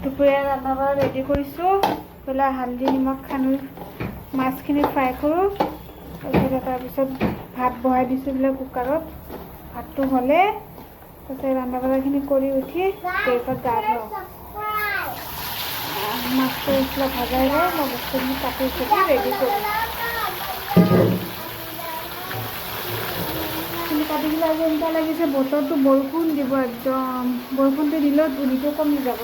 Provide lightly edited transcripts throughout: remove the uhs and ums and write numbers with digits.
দুপৰীয়া ৰন্ধা বঢ়া ৰেডি কৰিছোঁ। পেলাই হালধি নিমখ সানি মাছখিনি ফ্ৰাই কৰোঁ। তাৰপিছত ভাত বহাই দিছোঁ বোলে কুকাৰত। ভাতটো হ'লে তাৰপিছত ৰন্ধা বঢ়াখিনি কৰি উঠি দেউতাক গা ধুৱাওঁ। মাছটো উঠিলে ভাজাই লওঁ, মই বস্তুখিনি কাটি কুটি ৰেডি কৰোঁ। কাটি দিলে আজি এনেকুৱা লাগিছে বতৰটো বৰষুণ দিব একদম। বৰষুণটো দিলেও ধূলিটো কমি যাব।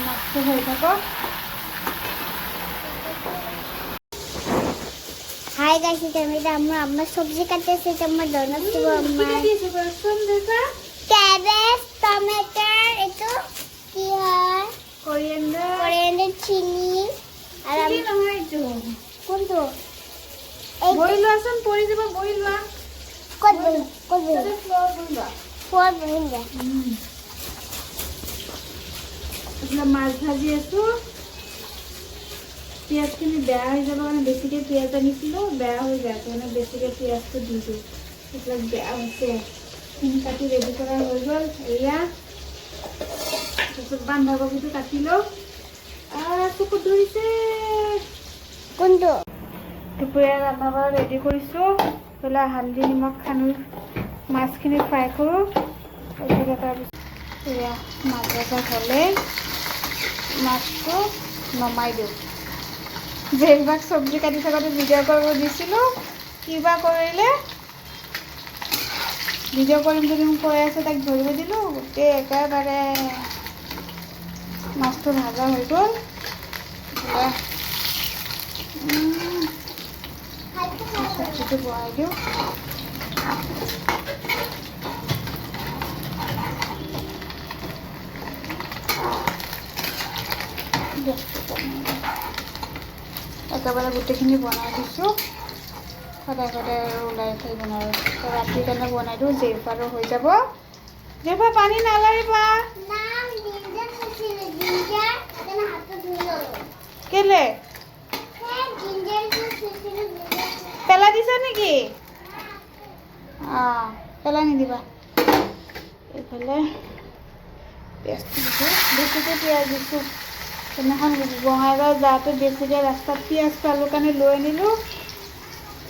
মাছটো হৈ থাকক। हाय गाइस, इधर अम्मा सब्जी काटते हैं। मैं दोनों को अम्मा कैबेज टमाटर इतो क्या कोरिएंडर चिली और चिली নহয় जो कौन तो বইল আছন পৰি যাব বইল লা कौन তাতে ফ্লোর বইলা फोर बनेंगे। એટલે মাছ ভাজি আছো। পিঁয়াজখিনি বেয়া হৈ যাব কাৰণে বেছিকৈ পিঁয়াজ আনিছিলোঁ, বেয়া হৈ যায় কাৰণে বেছিকৈ পিঁয়াজটো দি দিওঁ। এইবিলাক বেয়া হৈছে। এইখিনি কাটি ৰেডি কৰা হৈ গ'ল। এয়া তাৰপিছত বন্ধাকবিটো কাটি লওঁ। চকুত ধৰিছে। कौन तो দুপৰীয়া ৰন্ধা বঢ়া ৰেডি কৰিছোঁ। পেলাই হালধি নিমখ সানি মাছখিনি ফ্ৰাই কৰোঁ। তাৰপিছত এয়া মাছ ভজা হ'লে মাছটো নমাই দিওঁ। যেইভাগ চব্জি কাটি থাকোঁতে ভিডিঅ' কৰিব দিছিলোঁ, কিবা কৰিলে ভিডিঅ' কৰিম যদি মোক কৈ আছে তাক ধৰিব দিলোঁ। গোটেই একেবাৰে মাছটো ভাজা হৈ গ'ল। চব্জিটো বহাই দিওঁ। একেবাৰে গোটেইখিনি বনাই দিছোঁ। সদায় সদায় ওলাই থাকিব নোৱাৰোঁ। ৰাতিৰ কাৰণে বনাই দিওঁ, জেফাৰো হৈ যাব। জেফা পানী নালাৰিবা। কেলে পেলাই দিছা নেকি? পেলাই নিদিবা। এইফালে পিঁয়াজটো দিছোঁ, বেছিকৈ পিঁয়াজ দিছোঁ। সেইদিনাখন বঙাইগাঁও যাওঁতে বেছিকৈ ৰাস্তাত পিঁয়াজ পালোঁ কাৰণে লৈ আনিলোঁ।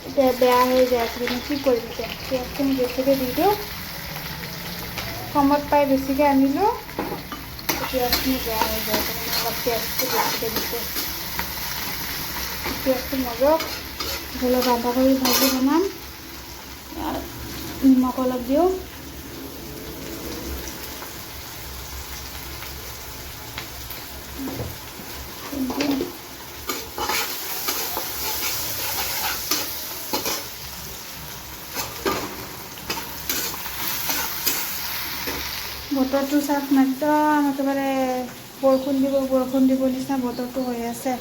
এতিয়া বেয়া হৈ যায় আছে, কি কৰিম এতিয়া? পিঁয়াজখিনি বেছিকৈ দি দিওঁ। কমত পাই বেছিকৈ আনিলোঁ, পিঁয়াজখিনি বেয়া হৈ যায় কাৰণে অলপ পিঁয়াজটো বেছিকৈ দিছোঁ। পিঁয়াজটো মজক ধৰি বন্ধাকবি ভাজি বনাম। নিমখ অলপ দিওঁ। বতৰটো চাওক না, একদম একেবাৰে বৰষুণ দিব নিচিনা বতৰটো হৈ আছে।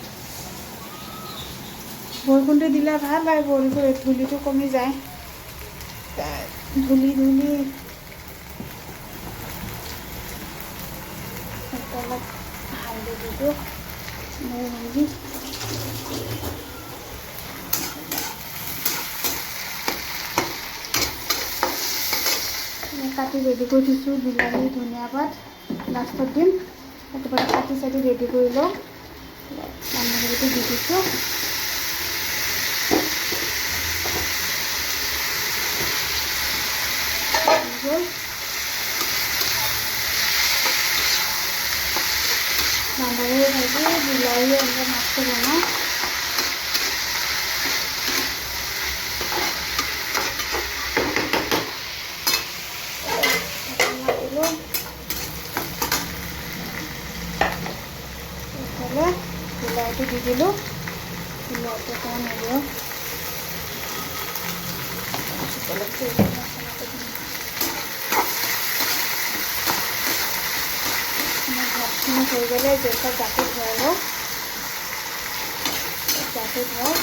বৰষুণটো দিলে ভাল হয়, ধূলিটো কমি যায়। ধূলি অলপ হালধি দি দিওঁ। কাটি ৰেডি কৰি দিছোঁ। বিলাহী ধনিয়া পাত লাষ্টত দিম। একেবাৰে কাটি চাটি ৰেডি কৰি লওঁ। বন্ধাকবিটো দি দিছোঁ। বন্ধাকবি ভাজি বিলাহী এনেকৈ মাছটো বনাওঁ। বিলাহীটো দি দিলোঁ। বিলাহীটো অকণমান নিদিওঁ। ভাতখিনি হৈ গ'লে জেফাক গাটো ধুৱাই লওঁ। গাটো ধুৱাই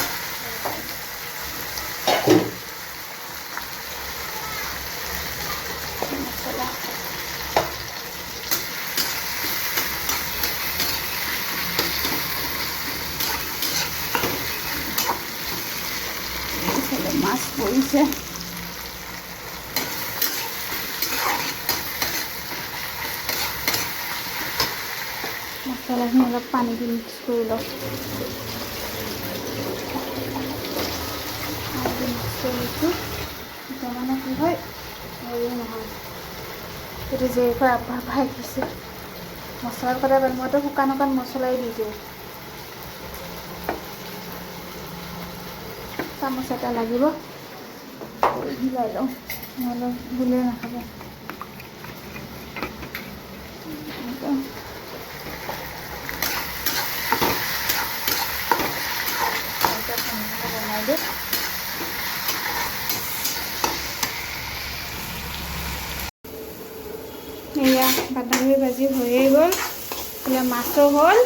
মছলা মাছ পৰিছে। মছলাখিনি অলপ পানী দি মিক্স কৰি লওঁ। পানী দি মিক্স কৰি লৈছোঁ। এতিয়া মানে কি হয় হেৰি নহয়, সেইটো জেইফাই আব্বাহ ভাই দিছে মছলাৰ কথা মইতো শুকান মছলাই দি দিওঁ। চামুচ এটা লাগিব, মিলাই লওঁ, নহ'লে ভুলে নাখাব। বনাই দিওঁ। এয়া বান্ধাকবি ভাজি হৈয়ে গ'ল, এতিয়া মাছো হ'ল।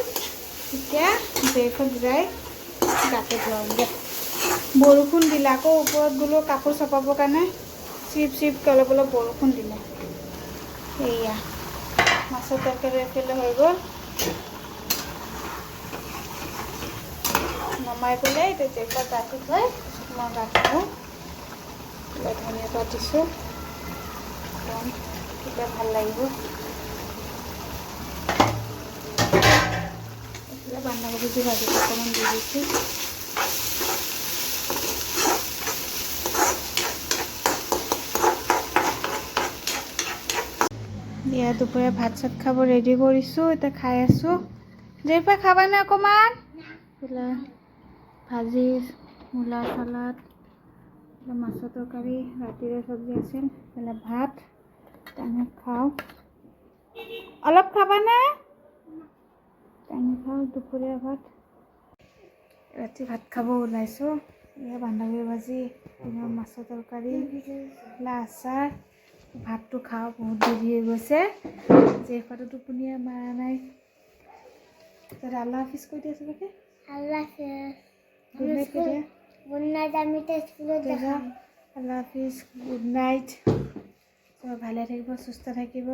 এতিয়া জেইফত যাই গাতে ধুৱাওঁগৈ। বৰষুণ দিলে আকৌ ওপৰত বোলো কাপোৰ চপাবৰ কাৰণে চিপকৈ অলপ অলপ বৰষুণ দিলে। এয়া মাছৰ তৰকাৰী এফালে হৈ গ'ল, নমাই পেলাই এতিয়া জেইফত গাটো ধুৱাই মই গা ধুওঁ। ধনিয়া পাত দিছোঁ, তেতিয়া ভাল লাগিব। এতিয়া বন্ধাকবি দি ভাজি অকণমান দি দিছোঁ। দিয়া দুপৰীয়া ভাত চাত খাব ৰেডি কৰিছোঁ, এতিয়া খাই আছোঁ। জেইফা খাবানে অকণমান? ভাজি, মূলা চালাড, মাছৰ তৰকাৰী, ৰাতিৰে চব্জি আছিল, ভাত। আমি খাওঁ, অলপ খাবানে? আমি খাওঁ দুপৰীয়া ভাত। ৰাতি ভাত খাব ওলাইছোঁ। এয়া বন্ধাকবি ভাজি, মাছৰ তৰকাৰী, আচাৰ। ভাতটো খাওঁ, বহুত দেৰি হৈ গৈছে। জেইফাটো টোপনিয়ে মাৰা নাই। আল্লাহ হাফিজ কৈ দিয়া চবকে। আল্লাহ হাফিজ। গুড নাইট কৈ দিয়া। গুড নাইট, আমি স্কুলত যাম। Allah Hafiz, good night. চব ভালে থাকিব, সুস্থ থাকিব।